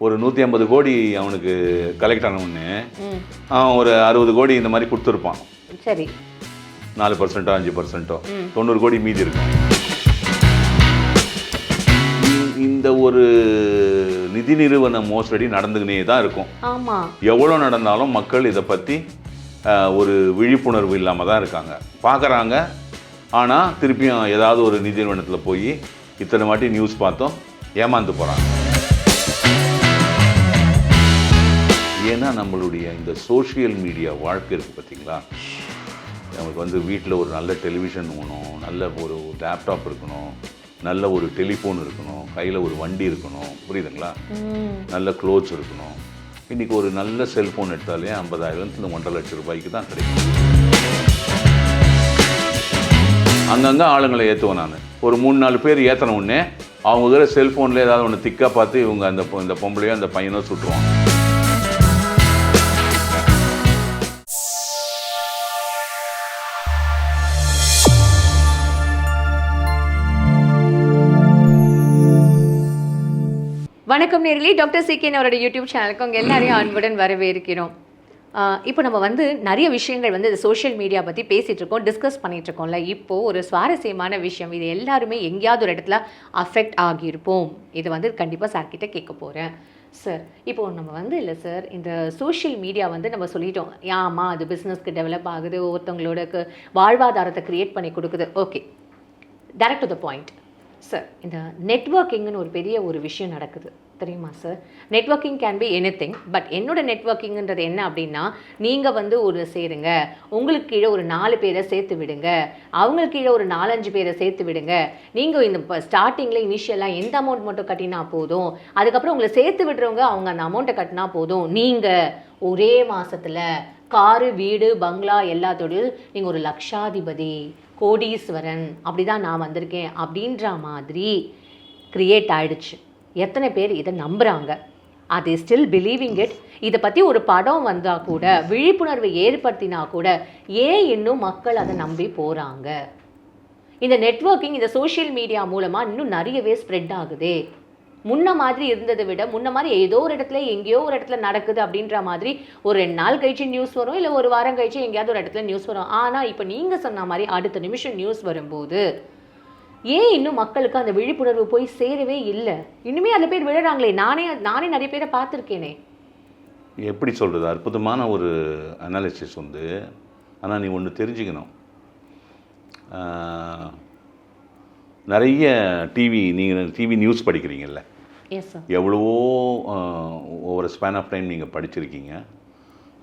ஒரு 150 கோடி அவனுக்கு கலெக்ட் ஆன உடனே அவன் ஒரு 60 கோடி இந்த மாதிரி கொடுத்துருப்பான். சரி, 4%, 5%, 90 கோடி மீதி இருக்கும். இந்த ஒரு நிதி நிறுவன மோசடி நடந்துக்கினே தான் இருக்கும். ஆமாம், எவ்வளோ நடந்தாலும் மக்கள் இதை பற்றி ஒரு விழிப்புணர்வு இல்லாமல் தான் இருக்காங்க, பார்க்குறாங்க. ஆனால் திருப்பியும் ஏதாவது ஒரு நிதி நிறுவனத்தில் போய் இத்தனை வாட்டி நியூஸ் பார்த்தோம் ஏமாந்து போகிறாங்க. ஏன்னா நம்மளுடைய இந்த சோஷியல் மீடியா வாழ்க்கை இருக்குது பார்த்தீங்களா, நமக்கு வந்து வீட்டில் ஒரு நல்ல டெலிவிஷன் வேணும், நல்ல ஒரு லேப்டாப் இருக்கணும், நல்ல ஒரு டெலிஃபோன் இருக்கணும், கையில் ஒரு வண்டி இருக்கணும், புரியுதுங்களா, நல்ல க்ளோத்ஸ் இருக்கணும். இன்றைக்கி ஒரு நல்ல செல்ஃபோன் எடுத்தாலே 50,000 1.5 லட்சம் ரூபாய்க்கு தான் கிடைக்கும். அங்கங்கே ஆளுங்களை ஏற்றுவேன் நான். ஒரு 3-4 பேர் ஏற்றின உடனே அவங்க செல்ஃபோனில் ஏதாவது ஒன்று திக்காக பார்த்து இவங்க இந்த பொம்பளையோ அந்த பையனோ சுட்டுருவாங்க. வணக்கம் நேர்களே, டாக்டர் சிகேன் அவரோட யூடியூப் சேனலுக்கு உங்கள் எல்லாரையும் அன்புடன் வரவேற்கிறோம். இப்போ நம்ம வந்து நிறைய விஷயங்கள் வந்து இந்த சோஷியல் மீடியா பற்றி பேசிகிட்டு இருக்கோம், டிஸ்கஸ் பண்ணிகிட்டு இருக்கோம்ல. இப்போது ஒரு சுவாரஸ்யமான விஷயம், இது எல்லாருமே எங்கேயாவது ஒரு இடத்துல அஃபெக்ட் ஆகியிருப்போம். இது வந்து கண்டிப்பாக சார்கிட்ட கேட்க போகிறேன். சார், இப்போது நம்ம வந்து இல்லை சார், இந்த சோஷியல் மீடியா வந்து நம்ம சொல்லிட்டோம், ஆமா அது பிஸ்னஸ்க்கு டெவலப் ஆகுது, ஒருத்தவங்களோட வாழ்வாதாரத்தை க்ரியேட் பண்ணி கொடுக்குது. Okay, direct to the point. Sir, இந்த நெட்வொர்க்கிங்னு ஒரு பெரிய ஒரு விஷயம் நடக்குது தெரியுமா sir? Networking can be anything. But என்னோட நெட்வொர்க்கிங்ன்றது என்ன அப்படின்னா, நீங்கள் வந்து ஒரு சேருங்க, உங்களுக்கு கீழே ஒரு 4 பேரை சேர்த்து விடுங்க, அவங்களுக்கு கீழே ஒரு 4-5 பேரை சேர்த்து விடுங்க. நீங்கள் இந்த ஸ்டார்டிங்கில் இனிஷியலாக எந்த அமௌண்ட் மட்டும் கட்டினா போதும், அதுக்கப்புறம் உங்களை சேர்த்து விடுறவங்க அவங்க அந்த அமௌண்ட்டை கட்டினா போதும், நீங்கள் ஒரே மாதத்தில் காரு, வீடு, பங்களா எல்லாத்தோடையும் நீங்கள் ஒரு லட்சாதிபதி, கோடீஸ்வரன், அப்படி தான் நான் வந்திருக்கேன் அப்படின்ற மாதிரி க்ரியேட் ஆகிடுச்சு. எத்தனை பேர் இதை நம்புகிறாங்க? அது ஸ்டில் பிலீவிங் இட். இதை பற்றி ஒரு படம் வந்தால் கூட, விழிப்புணர்வை ஏற்படுத்தினா கூட, ஏன் இன்னும் மக்கள் அதை நம்பி போகிறாங்க? இந்த நெட்வொர்க்கிங், இந்த சோஷியல் மீடியா மூலமாக இன்னும் நிறையவே ஸ்ப்ரெட் ஆகுதே. முன்ன மாதிரி இருந்ததை விட, முன்ன மாதிரி ஏதோ ஒரு இடத்துல எங்கேயோ ஒரு இடத்துல நடக்குது அப்படின்ற மாதிரி ஒரு 2 நாள் கழிச்சு நியூஸ் வரும், இல்லை ஒரு வாரம் கழிச்சு எங்கேயாவது ஒரு இடத்துல நியூஸ் வரும். ஆனால் இப்போ நீங்கள் சொன்ன மாதிரி அடுத்த நிமிஷம் நியூஸ் வரும்போது ஏன் இன்னும் மக்களுக்கு அந்த விழிப்புணர்வு போய் சேரவே இல்லை? இன்னுமே அந்த பேர் விழுறாங்களே. நானே நிறைய பேரை பார்த்துருக்கேனே. எப்படி சொல்கிறது, அற்புதமான ஒரு அனாலிசிஸ் வந்து. ஆனால் நீ ஒன்று தெரிஞ்சுக்கணும், நிறைய நீங்கள் டிவி நியூஸ் படிக்கிறீங்கல்ல, எவ்வளவோ ஒவ்வொரு ஸ்பேன் ஆஃப் டைம் நீங்கள் படிச்சிருக்கீங்க.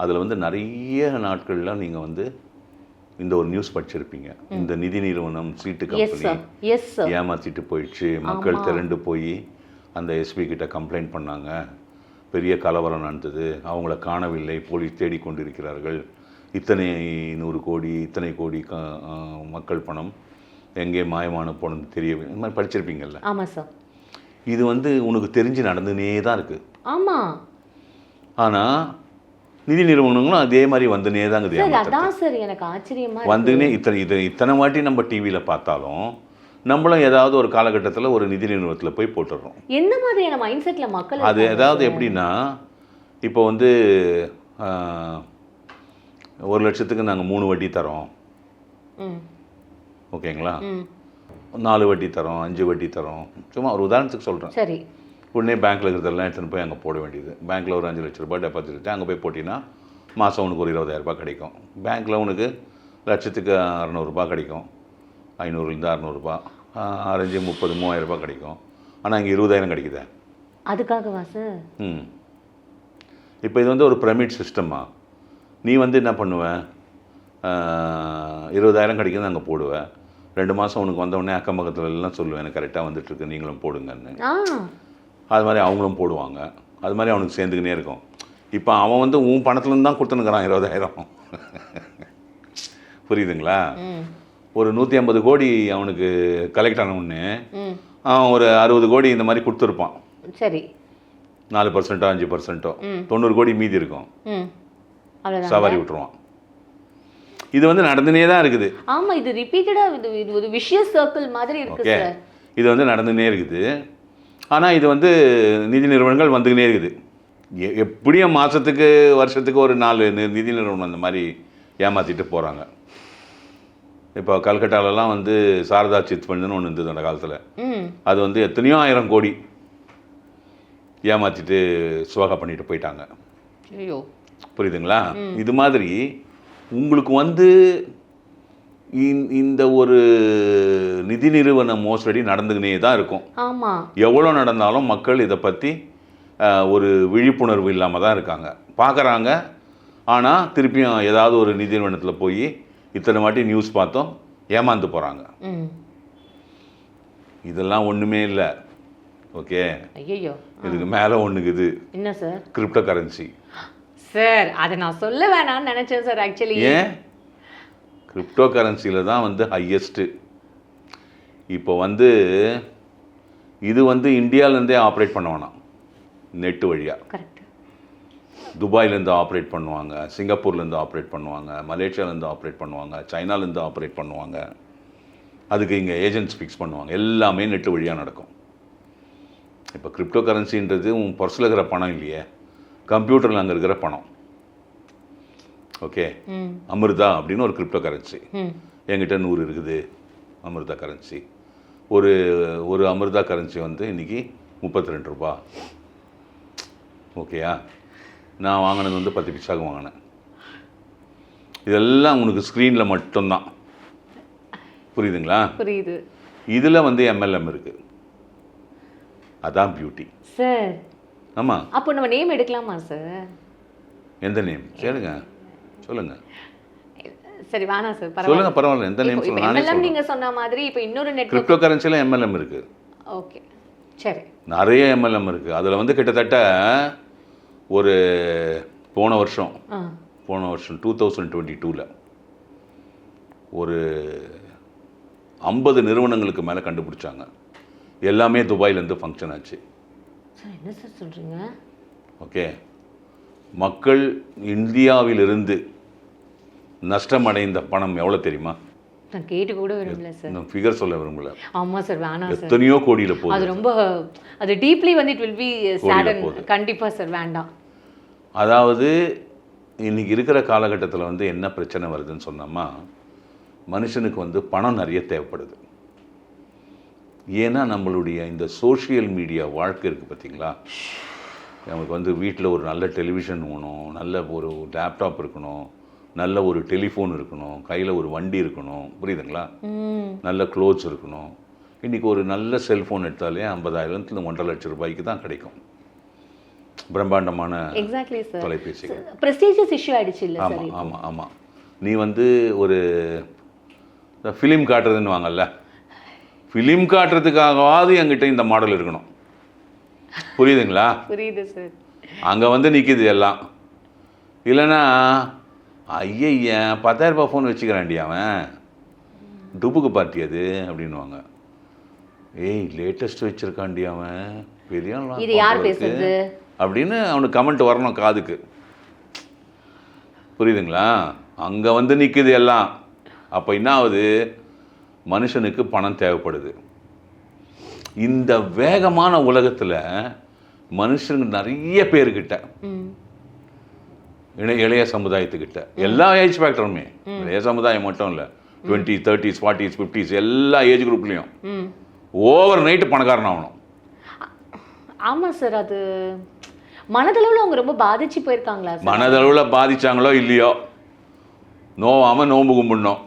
அதில் வந்து நிறைய நாட்களில் நீங்கள் வந்து இந்த ஒரு நியூஸ் படிச்சிருப்பீங்க. இந்த நிதி நிறுவனம் சீட்டு கம்பெனி ஏமாற்றிட்டு போயிடுச்சு, மக்கள் திரண்டு போய் அந்த எஸ்பி கிட்ட கம்ப்ளைண்ட் பண்ணாங்க, பெரிய கலவரம் நடந்தது, அவங்கள காணவில்லை, போலீஸ் தேடிக்கொண்டிருக்கிறார்கள், இத்தனை 100 கோடி இத்தனை கோடி மக்கள் பணம் எங்கே மாயமான போனது தெரியவில்லை, இந்த மாதிரி படிச்சிருப்பீங்கல்ல. ஆமாம் சார். இது வந்து உனக்கு தெரிஞ்சு நடந்துனே தான் இருக்குது. ஆமாம். ஆனால் நிதி நிறுவனங்களும் அதே மாதிரி வந்துனே தாங்க எனக்கு ஆச்சரியமா வந்துனே இத்தனை வாட்டி நம்ம டிவியில் பார்த்தாலும் நம்மளும் ஏதாவது ஒரு காலகட்டத்தில் ஒரு நிதி நிறுவனத்தில் போய் போட்டுடுறோம். என்ன மாதிரியான மைண்ட் செட்டில் மக்கள் அது ஏதாவது எப்படின்னா, இப்போ வந்து 1 லட்சத்துக்கு நாங்கள் 3 வட்டி தரோம், ஓகேங்களா, 4 வட்டி தரோம், 5 வட்டி தரோம், சும்மா ஒரு உதாரணத்துக்கு சொல்கிறேன். சரி. உடனே பேங்க்கில் இருக்கிறதெல்லாம் எடுத்துன்னு போய் அங்கே போட வேண்டியது. பேங்க்கில் ஒரு 5 லட்ச ரூபாய் டெபாசிட் வச்சு அங்கே போய் போட்டிங்கன்னா மாதம் உனக்கு ஒரு 20,000 ரூபாய் கிடைக்கும். பேங்க்கில் உனக்கு லட்சத்துக்கு 600 ரூபாய் கிடைக்கும், 500லேருந்து 600 ரூபாய், 6×5 30,000-3000 ரூபாய் கிடைக்கும். ஆனால் இங்கே 20,000 கிடைக்குதே. அதுக்காகவா சார்? இப்போ இது வந்து ஒரு பிரமிட் சிஸ்டமா. நீ வந்து என்ன பண்ணுவேன், 20,000 கிடைக்குது அங்கே போடுவேன், 2 மாதம் உனக்கு வந்தவுடனே அக்கம் பக்கத்தில் எல்லாம் சொல்லுவேன் எனக்கு கரெக்டாக வந்துட்டுருக்கு, நீங்களும் போடுங்கன்னு. அது மாதிரி அவங்களும் போடுவாங்க, அது மாதிரி அவனுக்கு சேர்ந்துக்கினே இருக்கும். இப்போ அவன் வந்து உன் பணத்துலேருந்து தான் கொடுத்துனுக்கிறான் 20,000. புரியுதுங்களா? ஒரு 150 கோடி அவனுக்கு கலெக்ட் ஆன உடனே அவன் ஒரு 60 கோடி இந்த மாதிரி கொடுத்துருப்பான். சரி. 4%, 5%, 90 கோடி மீதி இருக்கும், சவாரி விட்டுருவான். இது வந்து நடந்துனே தான் இருக்குது. ஆமா, இது ரிப்பீட்டடா இது ஒரு விஷியஸ் சர்க்கிள் மாதிரி இருக்கு சார். இது வந்து நடந்துனே இருக்குது. ஆனால் இது வந்து நிதி நிறுவனங்கள் வந்துக்கினே இருக்குது. எப்படியும் மாதத்துக்கு வருஷத்துக்கு ஒரு 4 நிதி நிறுவனம் அந்த மாதிரி ஏமாற்றிட்டு போகிறாங்க. இப்போ கல்கட்டாலெலாம் வந்து சாரதா சிட் ஃபண்டுன்னு ஒன்று இருந்தது அந்த காலத்தில். அது வந்து எத்தனையோ 1000 கோடி ஏமாற்றிட்டு சுவாகா பண்ணிட்டு போயிட்டாங்க. ஐயோ, புரியுதுங்களா? இது மாதிரி உங்களுக்கு வந்து இந்த ஒரு நிதி நிறுவன மோசடி நடந்துக்கினே தான் இருக்கும். ஆமாம், எவ்வளோ நடந்தாலும் மக்கள் இதை பற்றி ஒரு விழிப்புணர்வு இல்லாமல் தான் இருக்காங்க, பார்க்குறாங்க. ஆனால் திருப்பியும் ஏதாவது ஒரு நிதி நிறுவனத்தில் போய் இத்தனை வாட்டி நியூஸ் பார்த்தோம் ஏமாந்து போகிறாங்க. இதெல்லாம் ஒன்றுமே இல்லை. ஓகே, ஐயோ, இதுக்கு மேலே ஒன்றுக்குது. என்ன சார்? Crypto currency. சார், அதை நான் சொல்ல வேணாம்னு நினச்சேன் சார். ஆக்சுவலி ஏன்? கிரிப்டோ கரன்சியில் தான் வந்து ஹையஸ்ட்டு. இப்போ வந்து இது வந்து இந்தியாவிலேருந்தே ஆப்ரேட் பண்ண வேணாம், நெட்டு வழியாக. கரெக்ட். துபாயிலேருந்து ஆப்ரேட் பண்ணுவாங்க, சிங்கப்பூர்லேருந்து ஆப்ரேட் பண்ணுவாங்க, மலேசியாவிலேருந்து ஆப்ரேட் பண்ணுவாங்க, சைனாலேருந்து ஆப்ரேட் பண்ணுவாங்க. அதுக்கு இங்கே ஏஜென்ட்ஸ் ஃபிக்ஸ் பண்ணுவாங்க. எல்லாமே நெட்டு வழியாக நடக்கும். இப்போ கிரிப்டோ கரன்சின்றது உன் பர்ஸில் இருக்கிற பணம் இல்லையே, கம்ப்யூட்டரில் அங்கே இருக்கிற பணம். ஓகே, அமிர்தா அப்படின்னு ஒரு கிரிப்டோ கரன்சி. என்கிட்ட 100 இருக்குது அமிர்தா கரன்சி. ஒரு அமிர்தா கரன்சி வந்து இன்றைக்கி 32 ரூபா. ஓகேயா? நான் வாங்கினது வந்து 10 பைசாவுக்கு வாங்கினேன். இதெல்லாம் உனக்கு ஸ்க்ரீனில் மட்டும்தான். புரியுதுங்களா? புரியுது. இதில் வந்து எம்எல்எம் இருக்குது. அதான் பியூட்டி சார். ஆமாம். அப்போ நம்ம நேம் எடுக்கலாமா சார்? எந்த நேம்? சரிங்க, சொல்லுங்க. சரி, வேணாம் சார், சொல்லுங்க, பரவாயில்ல. எந்த நேம் சொல்லுங்க. எம்எல்எம் நீங்க சொன்ன மாதிரி இப்போ இன்னொரு நெட்வொர்க் கிரிப்டோ கரன்சியில் எம்எல்எம் இருக்குது. ஓகே, சரி. நிறைய எம்எல்எம் இருக்குது. அதில் வந்து கிட்டத்தட்ட ஒரு போன வருஷம் 2022 ஒரு 50 நிறுவனங்களுக்கு மேலே கண்டுபிடிச்சாங்க. எல்லாமே துபாயிலேருந்து ஃபங்க்ஷன் ஆச்சு. சார், என்ன சார் சொல்கிறீங்க? ஓகே, மக்கள் இந்தியாவிலிருந்து நஷ்டமடைந்த பணம் எவ்வளோ தெரியுமா? நான் கேட்டு கூட விரும்பல சார். நான் ஃபிகர் சொல்ல விரும்பல. ஆமாம் சார், வேணாம் சார். எத்தனையோ கோடியில் போகுது. அது ரொம்ப அது டீப்லி வந்து இட் வில் பி சேடன். கண்டிப்பாக சார், வேண்டாம். அதாவது இன்றைக்கி இருக்கிற காலகட்டத்தில் வந்து என்ன பிரச்சனை வருதுன்னு சொன்னோம்னா, மனுஷனுக்கு வந்து பணம் நிறைய தேவைப்படுது. ஏன்னா நம்மளுடைய இந்த சோஷியல் மீடியா வாழ்க்கை இருக்குது பார்த்தீங்களா? நமக்கு வந்து வீட்டில் ஒரு நல்ல டெலிவிஷன் வேணும், நல்ல ஒரு லேப்டாப் இருக்கணும், நல்ல ஒரு டெலிஃபோன் இருக்கணும், கையில் ஒரு வண்டி இருக்கணும். புரியுதுங்களா? நல்ல க்ளோத்ஸ் இருக்கணும். இன்றைக்கி ஒரு நல்ல செல்ஃபோன் எடுத்தாலே 50,000 1.5 லட்சம் ரூபாய்க்கு தான் கிடைக்கும். பிரம்மாண்டமான தொலைபேசிகள். பிரஸ்டீஜியஸ் இஷ்யூ ஆயிடுச்சு இல்லை சார்? ஆமாம் ஆமாம் ஆமாம். நீ வந்து ஒரு ஃபிலிம் காட்டுறதுன்னு வாங்கல்ல, ஃபிலிம் காட்டுறதுக்காகவாது என்கிட்ட இந்த மாடல் இருக்கணும். புரியுதுங்களா? புரியுது சார். அங்கே வந்து நிற்கிது எல்லாம். இல்லைன்னா ஐய 10,000 ரூபாய் ஃபோன் வச்சுக்கிறான்டி அவன், டுபுக்கு பார்ட்டி அது அப்படின்வாங்க. ஏய், லேட்டஸ்ட் வச்சுருக்காண்டி அவன், பெரிய இது யார் பேசுறது அப்படின்னு அவனுக்கு கமெண்ட் வரணும் காதுக்கு. புரியுதுங்களா? அங்கே வந்து நிற்குது எல்லாம். அப்போ என்ன ஆகுது? மனுஷனுக்கு பணம் தேவைப்படுது. இந்த வேகமான உலகத்தில் மனுஷனுக்கு நிறைய பேர்கிட்ட, இளைய சமுதாயத்துக்கிட்ட, எல்லா ஏஜ் ஃபேக்டருமே, இளைய சமுதாயம் மட்டும் இல்லை, 20s 30s 40s 50s எல்லா ஏஜ் குரூப்லேயும் ஓவர் நைட்டு பணக்காரன் ஆகணும். ஆமாம் சார். அது மனதளவில் அவங்க ரொம்ப பாதிச்சு போயிருக்காங்களா? மனதளவில் பாதிச்சாங்களோ இல்லையோ, நோவாமல் நோம்பு கும்பிடணும்,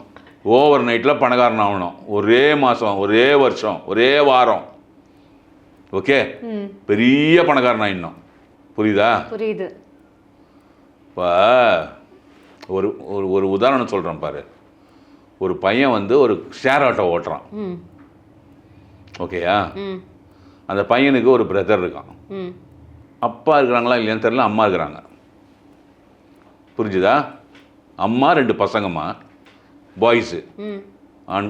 ஓவர் நைட்டில் பணக்காரன் ஆகணும். ஒரே மாதம், ஒரே வருஷம், ஒரே வாரம். ஓகே, பெரிய பணக்காரன் ஆகிடணும். புரியுதா? புரியுது. இப்போ ஒரு ஒரு உதாரணம் சொல்கிறேன் பாரு. ஒரு பையன் வந்து ஒரு ஷேர் ஆட்டோ ஓட்டுறான். ஓகேயா? அந்த பையனுக்கு ஒரு பிரதர் இருக்கான். அப்பா இருக்கிறாங்களா இல்லையான்னு தெரியல, அம்மா இருக்கிறாங்க. புரிஞ்சுதா? அம்மா 2 பசங்கம்மா, பாய்ஸு,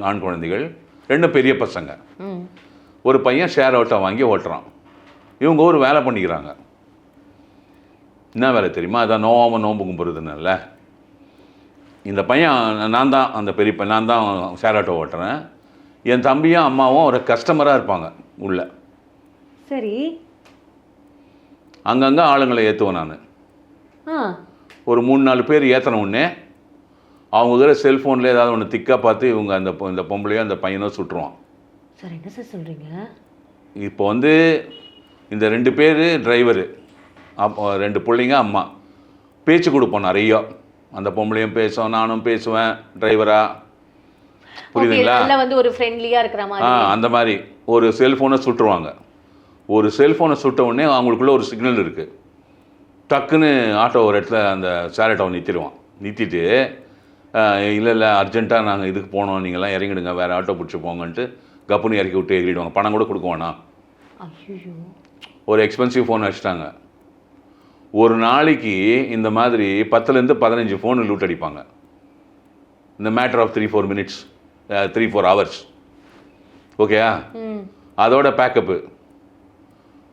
ஆண் குழந்தைகள், 2 பெரிய பசங்க. ஒரு பையன் ஷேர் ஆட்டோ வாங்கி ஓட்டுறான். இவங்க ஒரு வேலை பண்ணிக்கிறாங்க. என்ன வேலை தெரியுமா? அதான் நோம்பு கும்பிட்றதுனால இந்த பையன், நான் தான் அந்த பெரிய பையன், நான் தான் ஷேர் ஆட்டோ ஓட்டுறேன். என் தம்பியும் அம்மாவும் ஒரு கஸ்டமராக இருப்பாங்க உள்ள. சரி. அங்கங்கே ஆளுங்களை ஏற்றுவேன் நான். ஆ. ஒரு 3-4 பேர் ஏற்றின உடனே அவங்க இதில் செல்ஃபோனில் ஏதாவது ஒன்று திக்காக பார்த்து இவங்க இந்த பொம்பளையோ அந்த பையனோ சுட்டுருவான். சார் என்ன சார் சொல்கிறீங்க? இப்போ வந்து இந்த 2 பேர் டிரைவரு, அப்போ 2 பிள்ளைங்க, அம்மா பேச்சு கொடுப்போம் நிறையா. அந்த பொம்பளையும் பேசும், நானும் பேசுவேன் டிரைவரா. புரியுதுங்களா? வந்து ஒரு ஃப்ரெண்ட்லியாக இருக்கிற மாதிரி. அந்த மாதிரி ஒரு செல்ஃபோனை சுட்டுருவாங்க. ஒரு செல்ஃபோனை சுட்ட உடனே அவங்களுக்குள்ள ஒரு சிக்னல் இருக்குது. டக்குன்னு ஆட்டோ ஒரு இடத்துல அந்த ஷேர் ஆட்டோவை நிறுத்திட்டு இல்லை அர்ஜென்ட்டாக நாங்கள் இதுக்கு போனோம், நீங்கள்லாம் இறங்கிடுங்க, வேறு ஆட்டோ பிடிச்சி போங்கன்ட்டு கப்புன்னு இறக்கி விட்டு எகிரிடுவாங்க. பணம் கூட கொடுக்குவானா. ஒரு எக்ஸ்பென்சிவ் ஃபோன் வச்சுட்டாங்க. ஒரு நாளைக்கு இந்த மாதிரி 10லேருந்து 15 ஃபோனு லூட் அடிப்பாங்க. இந்த மேட்டர் ஆஃப் 3-4 மினிட்ஸ், 3-4 ஹவர்ஸ். ஓகேயா? அதோட பேக்கப்பு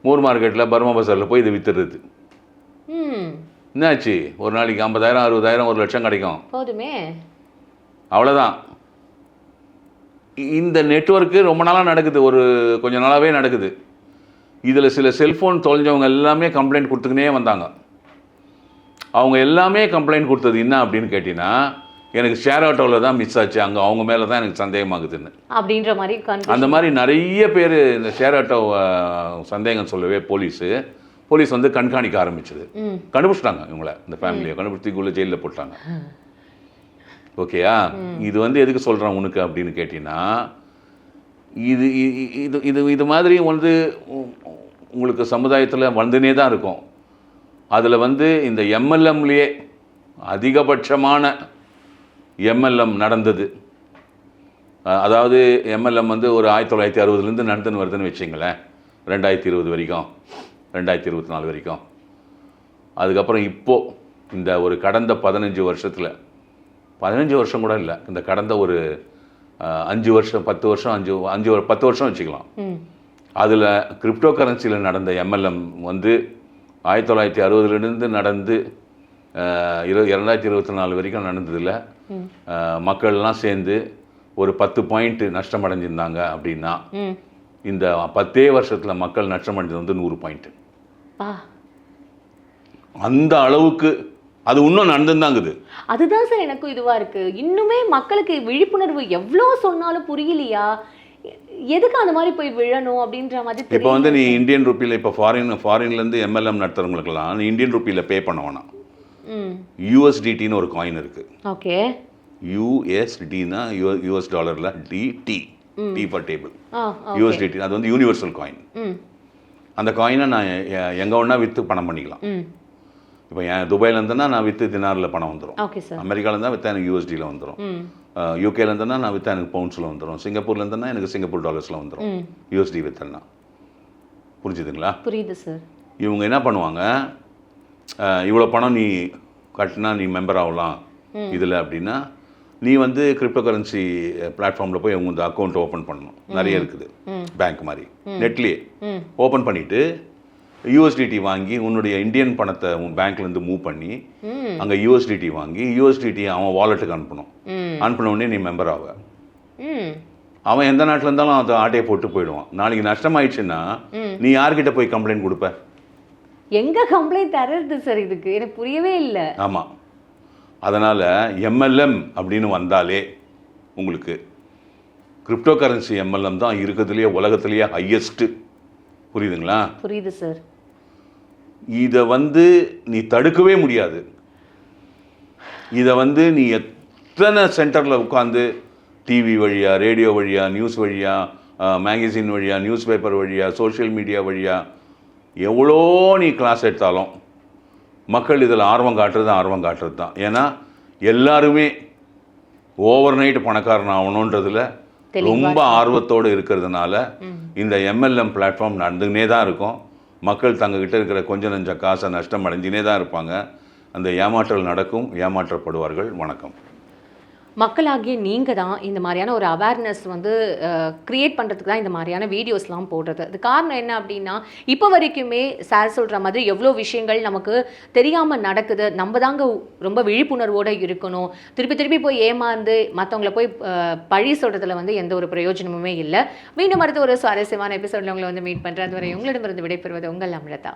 மூர் மார்க்கெட்டில் பர்மா பசாரில் போய் இதை வித்துடுறது. என்னாச்சு? ஒரு நாளைக்கு 50,000 60,000 1 லட்சம் கிடைக்கும். போதுமே. அவ்வளோதான். இந்த நெட்வொர்க்கு ரொம்ப நாளாக நடக்குது, ஒரு கொஞ்சம் நாளாகவே நடக்குது. இதில் சில செல்ஃபோன் தொலைஞ்சவங்க எல்லாமே கம்ப்ளைண்ட் கொடுத்துக்கினே வந்தாங்க. அவங்க எல்லாமே கம்ப்ளைண்ட் கொடுத்தது என்ன அப்படின்னு கேட்டிங்கன்னா, எனக்கு ஷேர் ஆட்டோவில் தான் மிஸ் ஆச்சு, அங்கே அவங்க மேலே தான் எனக்கு சந்தேகமாகுதுன்னு அப்படின்ற மாதிரி. அந்த மாதிரி நிறைய பேர் இந்த ஷேர் ஆட்டோ சந்தேகம் சொல்லவே போலீஸ் வந்து கண்காணிக்க ஆரம்பிச்சது. கண்டுபிடிச்சிட்டாங்க இவங்கள, இந்த ஃபேமிலியை கண்டுபிடிச்சிக்குள்ளே ஜெயிலில் போட்டாங்க. ஓகேயா? இது வந்து எதுக்கு சொல்கிறேன் உனக்கு அப்படின்னு கேட்டிங்கன்னா, இது இது இது இது மாதிரி வந்து உங்களுக்கு சமுதாயத்தில் வந்துனே தான் இருக்கும். அதில் வந்து இந்த எம்எல்எம்லேயே அதிகபட்சமான எம்எல்எம் நடந்தது. அதாவது எம்எல்எம் வந்து ஒரு 1960லேருந்து நடந்துன்னு வருதுன்னு வச்சிங்களேன், 2020 வரைக்கும், 2024 வரைக்கும். அதுக்கப்புறம் இப்போது இந்த ஒரு கடந்த 15 வருஷத்தில், 15 வருஷம் கூட இல்லை, இந்த கடந்த ஒரு 5 வருஷம் 10 வருஷம் 10 வருஷம் வச்சுக்கலாம். அதில் கிரிப்டோ கரன்சியில் நடந்த எம்எல்எம் வந்து 1960லேருந்து நடந்து 2024 வரைக்கும் நடந்ததில் மக்கள்லாம் சேர்ந்து ஒரு 10 பாயிண்ட் நஷ்டம் அடைஞ்சிருந்தாங்க அப்படின்னா, இந்த 10 வருஷத்தில் மக்கள் நஷ்டம் அடைஞ்சது வந்து 100 பாயிண்ட். அந்த அளவுக்கு அது இன்னும் நடந்துதாங்குது. அதுதான் சார் எனக்கும் இதுவாக இருக்குது. இன்னுமே மக்களுக்கு விழிப்புணர்வு எவ்வளோ சொன்னாலும் புரியலையா, எதுக்கு அந்த மாதிரி போய் விழணும் அப்படின்ற மாதிரி. இப்போ வந்து நீ இந்தியன் ருப்பியில், இப்போ ஃபாரின்லேருந்து எம்எல்எம் நடத்துறவங்களுக்கெல்லாம் நீ இந்தியன் ருப்பியில் பே பண்ண வேணாம். யூஎஸ்டிடின்னு ஒரு காயின் இருக்குது. ஓகே. யூஎஸ்டினா யூஎஸ் டாலரில் டி ஃபார் டேபிள். யூஎஸ்டிடி அது வந்து யூனிவர்சல் காயின். அந்த காயினை நான் எங்கே ஒன்றா விற்று பணம் பண்ணிக்கலாம். இப்போ என் துபாயில் இருந்தேன்னா நான் விற்று தினாரில் பணம் வந்துடும். அமெரிக்காவில் இருந்தால் விற்றா எனக்கு யூஎஸ்டியில் வந்துடும். யூகேல இருந்தேன்னா நான் விற்றா எனக்கு பவுண்ட்ஸில் வந்துடும். சிங்கப்பூரில் இருந்தேன்னா எனக்கு சிங்கப்பூர் டாலர்ஸில் வந்துடும். யூஎஸ்டி விற்றேன்னா. புரிஞ்சுதுங்களா? புரியுது சார். இவங்க என்ன பண்ணுவாங்க, இவ்வளோ பணம் நீ கட்டினா நீ மெம்பர் ஆகலாம் இதில் அப்படின்னா, நீ வந்து கிரிப்டோ கரன்சி பிளாட்ஃபார்மில் போய் உங்க அக்கௌண்ட் ஓப்பன் பண்ணணும். நிறைய இருக்குது, பேங்க் மாதிரி நெட்லேயே ஓப்பன் பண்ணிவிட்டு யூஎஸ்டிடி வாங்கி உன்னுடைய இந்தியன் பணத்தை உன் பேங்க்லேருந்து மூவ் பண்ணி அங்கே யூஎஸ்டிடி வாங்கி யூஎஸ்டிடி அவன் வாலெட்டுக்கு அனுப்பணும். அனுப்பின உடனே நீ மெம்பர் ஆக. அவன் எந்த நாட்டில் இருந்தாலும் அதை ஆட்டையை போட்டு போயிடுவான். நாளைக்கு நஷ்டமாயிடுச்சுன்னா நீ யார்கிட்ட போய் கம்ப்ளைண்ட் கொடுப்ப? எங்கே கம்ப்ளைண்ட் தர்றது சார்? இதுக்கு எனக்கு புரியவே இல்லை. ஆமாம். அதனால் எம்எல்எம் அப்படின்னு வந்தாலே உங்களுக்கு கிரிப்டோ கரன்சி எம்எல்எம் தான் இருக்கிறதுலையே உலகத்துலேயே ஹையஸ்ட்டு. புரியுதுங்களா? புரியுது சார். இதை வந்து நீ தடுக்கவே முடியாது. இதை வந்து நீ எத்தனை சென்டரில் உட்காந்து டிவி வழியாக, ரேடியோ வழியாக, நியூஸ் வழியாக, மேகசின் வழியாக, நியூஸ் பேப்பர் வழியாக, சோஷியல் மீடியா வழியாக எவ்வளோ நீ கிளாஸ் எடுத்தாலும் மக்கள் இதில் ஆர்வம் காட்டுறது தான். ஏன்னா எல்லாருமே ஓவர் நைட் பணக்காரன் ஆகணுன்றதுல ரொம்ப ஆர்வத்தோடு இருக்கிறதுனால இந்த எம்எல்எம் பிளாட்ஃபார்ம் நடந்துக்கினே தான் இருக்கும். மக்கள் தங்ககிட்ட இருக்கிற கொஞ்சம் நஞ்ச காசை நஷ்டம் அடைஞ்சினே தான் இருப்பாங்க. அந்த ஏமாற்றல் நடக்கும், ஏமாற்றப்படுவார்கள். வணக்கம். மக்களாகிய நீங்கள் தான் இந்த மாதிரியான ஒரு அவேர்னஸ் வந்து க்ரியேட் பண்ணுறதுக்கு தான் இந்த மாதிரியான வீடியோஸ்லாம் போடுறது. அது காரணம் என்ன அப்படின்னா, இப்போ வரைக்குமே சார் சொல்கிற மாதிரி எவ்வளோ விஷயங்கள் நமக்கு தெரியாமல் நடக்குது. நம்ம தாங்க ரொம்ப விழிப்புணர்வோடு இருக்கணும். திருப்பி திருப்பி போய் ஏமாந்து மற்றவங்கள போய் பழி சொல்கிறதுல வந்து எந்த ஒரு பிரயோஜனமுமே இல்லை. மீண்டும் அடுத்த ஒரு சுவாரஸ்யமான எபிசோடில் உங்களை வந்து மீட் பண்ணுறேன். அதுவரை உங்களிடமிருந்து விடைபெறுவது உங்கள் அமிர்தா.